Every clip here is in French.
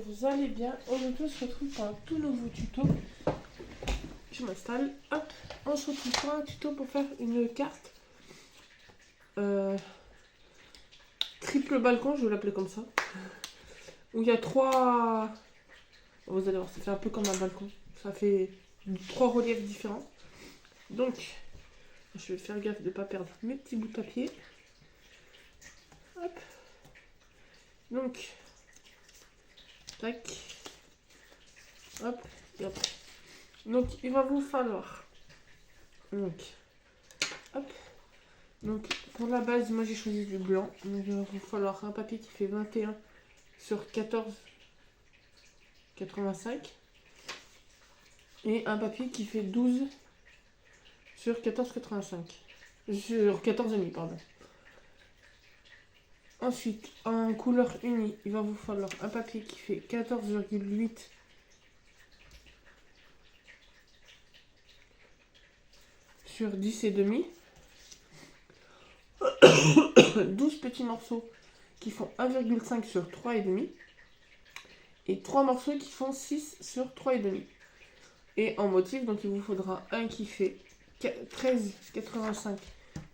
vous allez bien. Aujourd'hui on se retrouve pour un tout nouveau tuto. Je m'installe, hop, on se retrouve pour un tuto pour faire une carte triple balcon, je vais l'appeler comme ça, où il y a trois, vous allez voir, ça fait un peu comme un balcon, ça fait trois reliefs différents. Donc je vais faire gaffe de ne pas perdre mes petits bouts de papier. Hop. Donc tac, hop et hop. Donc il va vous falloir donc pour la base, moi j'ai choisi du blanc. Donc il va vous falloir un papier qui fait 21 sur 14,85 et un papier qui fait 12 sur 14,85 sur 14,5 pardon. Ensuite, en couleur unie, il va vous falloir un papier qui fait 14,8 sur 10,5. 12 petits morceaux qui font 1,5 sur 3,5 et 3 morceaux qui font 6 sur 3,5. Et en motif, donc il vous faudra un qui fait 13,85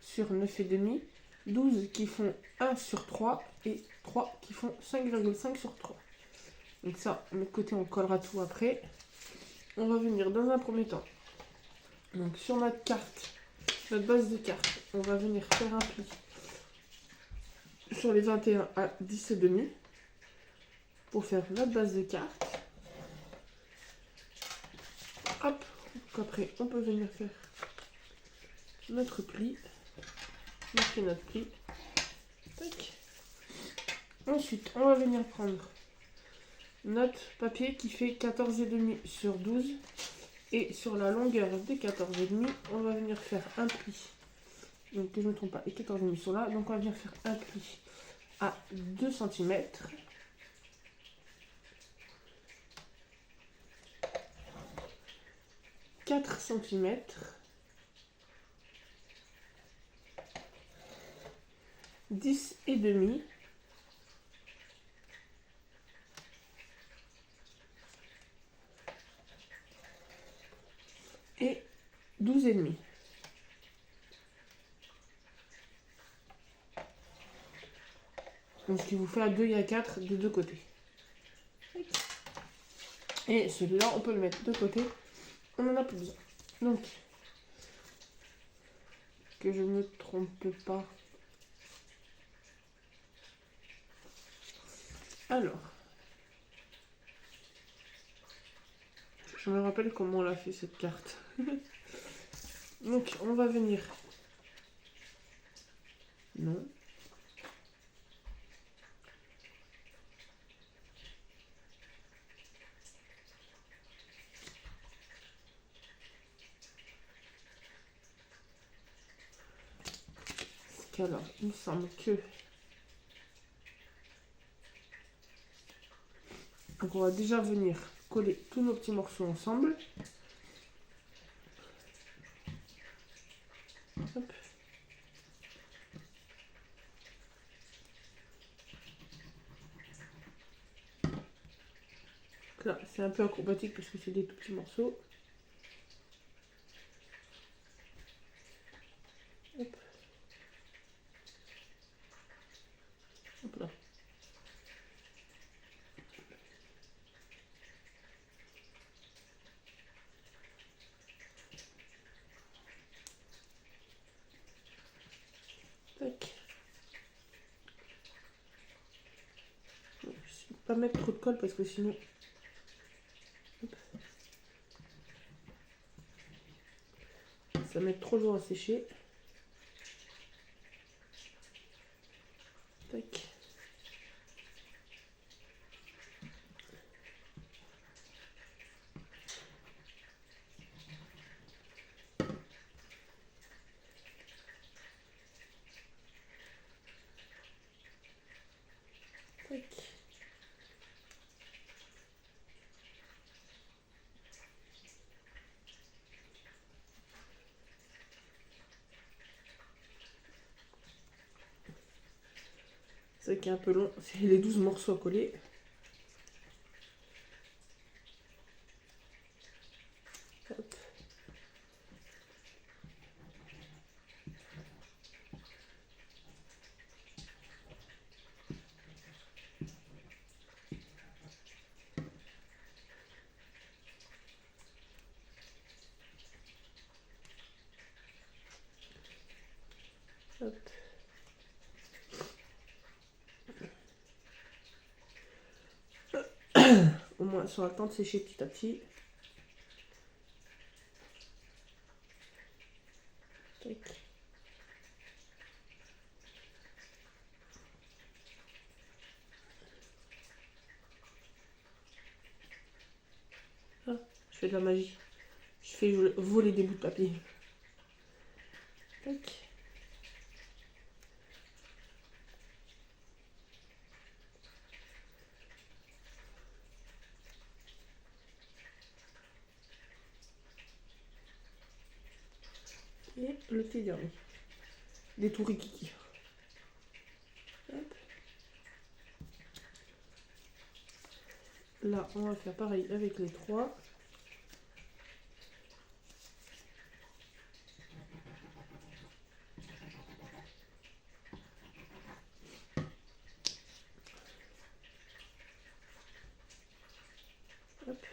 sur 9,5, 12 qui font 1 sur 3 et 3 qui font 5,5 sur 3. Donc ça, de l'autre côté, on collera tout après. On va venir dans un premier temps. Donc sur notre carte, notre base de carte, on va venir faire un pli sur les 21 à 10,5 pour faire notre base de carte. Hop, donc après on peut venir faire notre pli, marquer notre pli. Tac. Ensuite on va venir prendre notre papier qui fait 14,5 sur 12 et sur la longueur des 14,5 on va venir faire un pli. Donc que je ne me trompe pas, les 14,5 sont là, donc on va venir faire un pli à 2 cm. « 4 cm, 10,5 et 12,5. Donc ce qui vous fait à 2 et à 4 des deux côtés. Et celui-là, on peut le mettre de côté. On n'en a plus besoin. Donc, que je ne me trompe pas. Alors, je me rappelle comment on l'a fait cette carte. Donc, on va venir. Non. Alors, il me semble que... Donc, on va déjà venir coller tous nos petits morceaux ensemble. Hop. Là, c'est un peu acrobatique parce que c'est des tout petits morceaux. Hop. Hop là. Tac. Je ne vais pas mettre trop de colle parce que sinon... Hop. Ça met trop jours à sécher. Tac. Tac. C'est vrai qu'il est un peu long, c'est les 12 morceaux à coller. Hop. Au moins, ça aura le temps de sécher petit à petit. Tac. Ah, je fais de la magie. Je fais voler des bouts de papier. Tac. Et le petit dernier. Des tout rikiki. Hop. Là, on va faire pareil avec les trois. Hop.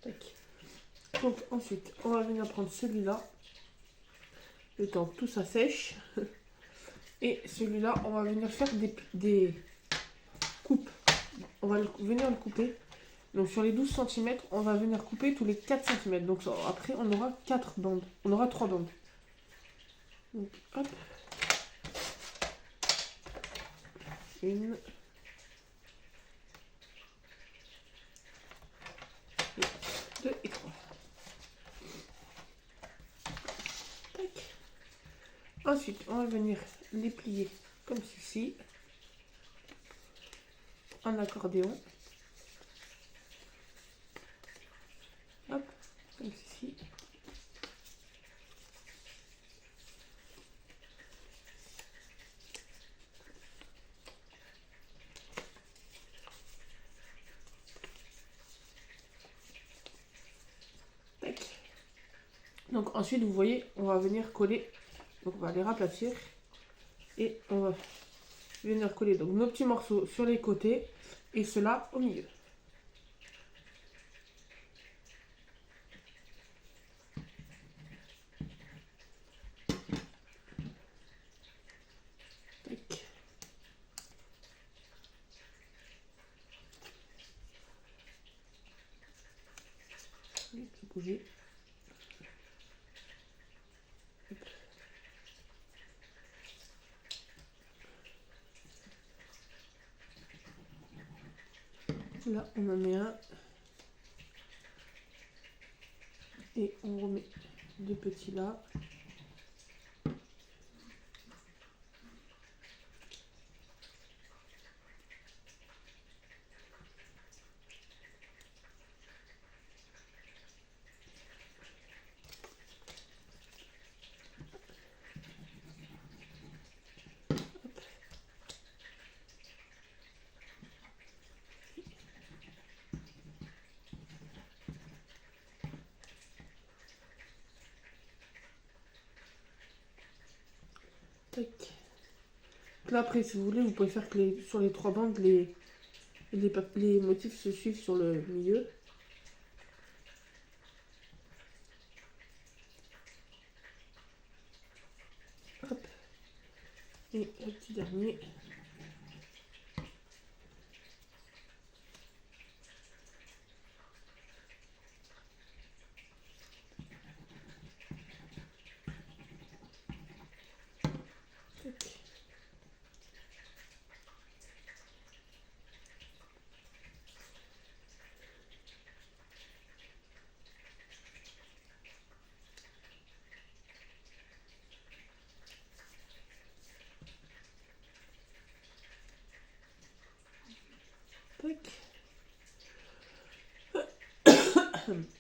Tac. Donc ensuite, on va venir prendre celui-là. Le temps que tout ça sèche. Et celui-là, on va venir faire des coupes. On va venir le couper. Donc sur les 12 cm, on va venir couper tous les 4 cm. Donc après, on aura 4 bandes. On aura 3 bandes. Donc hop. 1, 2 et 3. Tac. Ensuite, on va venir les plier comme ceci. En accordéon. Hop, comme ceci. Tac. Donc ensuite, vous voyez, on va venir coller. Donc on va les raplatir. Et on va venir coller donc nos petits morceaux sur les côtés. Et ceux-là au milieu. Tac. Bouger. Là, on en met un. Et on remet deux petits là. Tac. Là, après, si vous voulez, vous pouvez faire que sur les trois bandes, les motifs se suivent sur le milieu. Hop. Et le petit dernier. Tac.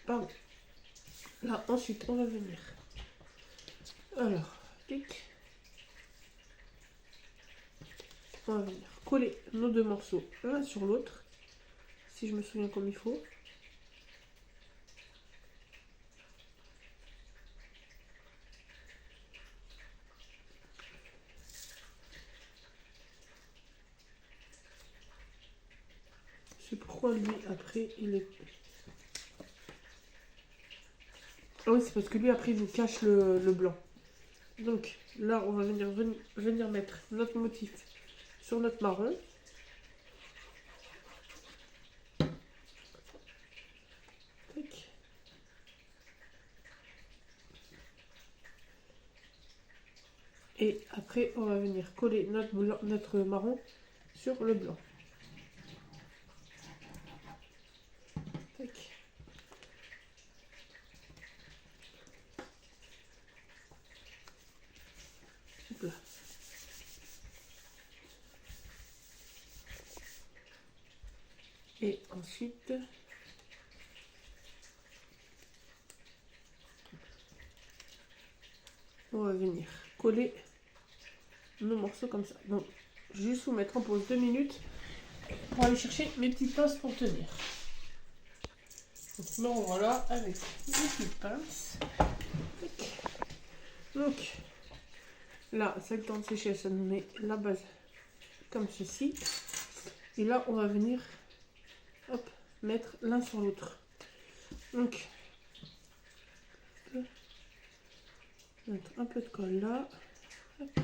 Pardon. Là, ensuite, on va venir. Alors, tic. On va venir coller nos deux morceaux l'un sur l'autre. Si je me souviens comme il faut. pourquoi lui, après, il est... Ah oui, c'est parce que lui, après, il vous cache le blanc. Donc, là, on va venir mettre notre motif sur notre marron. Tac. Et après, on va venir coller notre marron sur le blanc. Tac. Hop là. Et ensuite, on va venir coller nos morceaux comme ça. Donc, juste vous mettre en pause 2 minutes pour aller chercher mes petites pinces pour tenir. Donc, me voilà avec mes petites pinces. Donc, là, ça a le temps de sécher, ça nous met la base comme ceci. Et là, on va venir hop, mettre l'un sur l'autre. Donc, mettre un peu de colle là. Hop,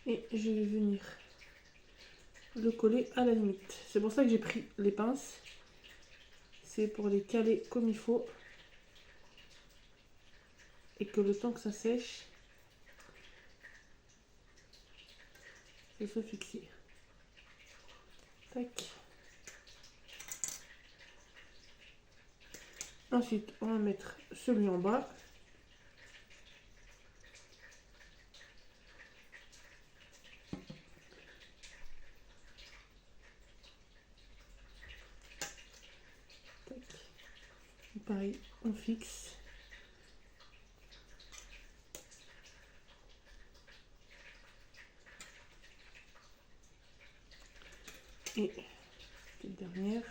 et je vais venir le coller à la limite. C'est pour ça que j'ai pris les pinces. C'est pour les caler comme il faut. Et que le temps que ça sèche, ça soit fixé. Tac. Ensuite, on va mettre celui en bas. Tac. Et pareil, on fixe. Et petite dernière.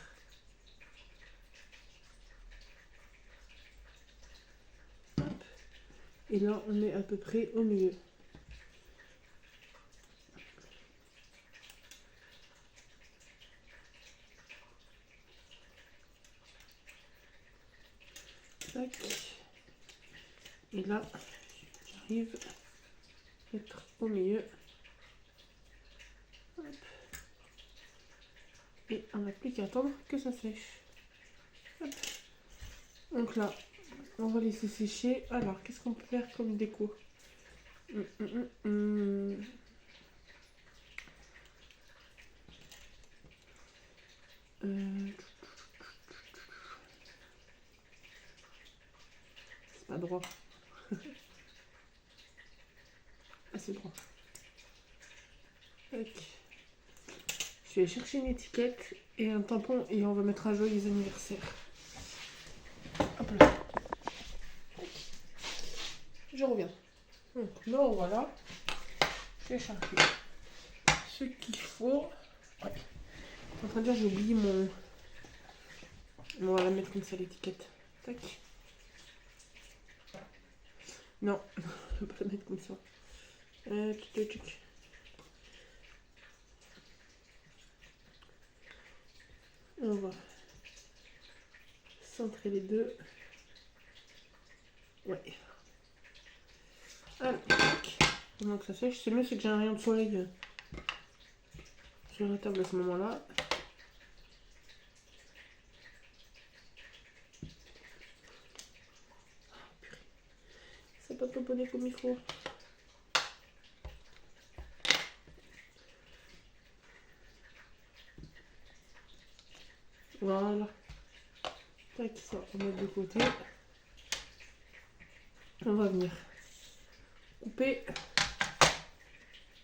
Hop. Et là, on est à peu près au milieu. Tac. Et là, j'arrive à être au milieu. Hop. Et on n'a plus qu'à attendre que ça sèche. Hop. Donc là, on va laisser sécher. Alors, qu'est-ce qu'on peut faire comme déco? C'est pas droit. Ah, c'est droit. Tac. Je vais chercher une étiquette et un tampon et on va mettre un joyeux anniversaire. Hop là. Je reviens. Donc là, voilà. J'ai cherché ce qu'il faut. Ouais. Je suis en train de dire, j'ai oublié mon... On va la mettre comme ça, l'étiquette. Tac. Non, je ne vais pas la mettre comme ça. On va centrer les deux. Ouais. Allez, tac. Pendant que ça sèche, c'est mieux, c'est que j'ai un rayon de soleil sur la table à ce moment-là. C'est pas tamponné comme il faut. Voilà. Tac, ça, on met de côté. On va venir couper.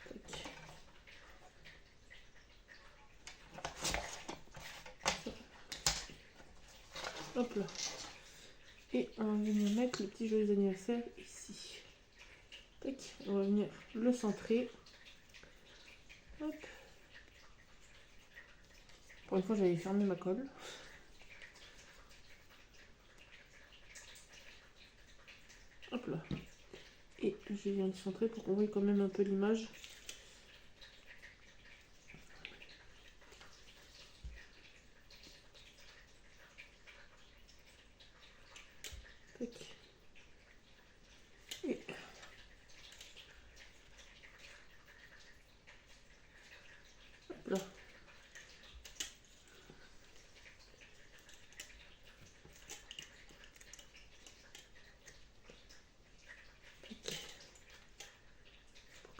Tac. Hop là. Et on va venir mettre le petit joyeux anniversaire ici. Tac. On va venir le centrer. Hop. Pour une fois, j'avais fermé ma colle. Hop là. Et je viens de centrer pour qu'on voit quand même un peu l'image.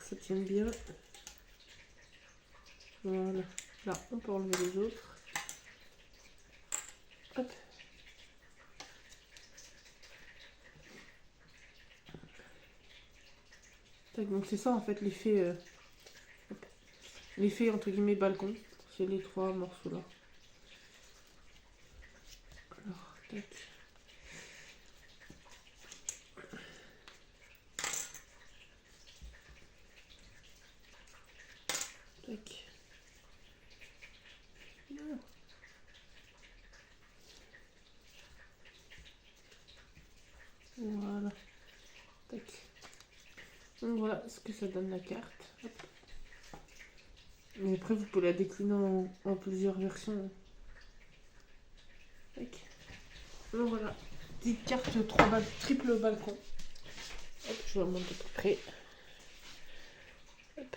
ça tienne bien. Voilà. Là, on peut enlever les autres. Hop. Donc c'est ça en fait l'effet l'effet entre guillemets balcon. C'est les 3 morceaux là. Alors, tac. Tac. Voilà. Tac. Donc voilà ce que ça donne la carte. Hop. Et après vous pouvez la décliner en plusieurs versions. Tac. Donc voilà. Petite carte triple balcon. Hop, je vous la montre de plus près. Hop.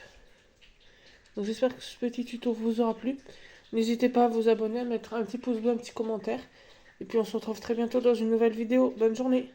Donc j'espère que ce petit tuto vous aura plu. N'hésitez pas à vous abonner, à mettre un petit pouce bleu, un petit commentaire. Et puis on se retrouve très bientôt dans une nouvelle vidéo. Bonne journée!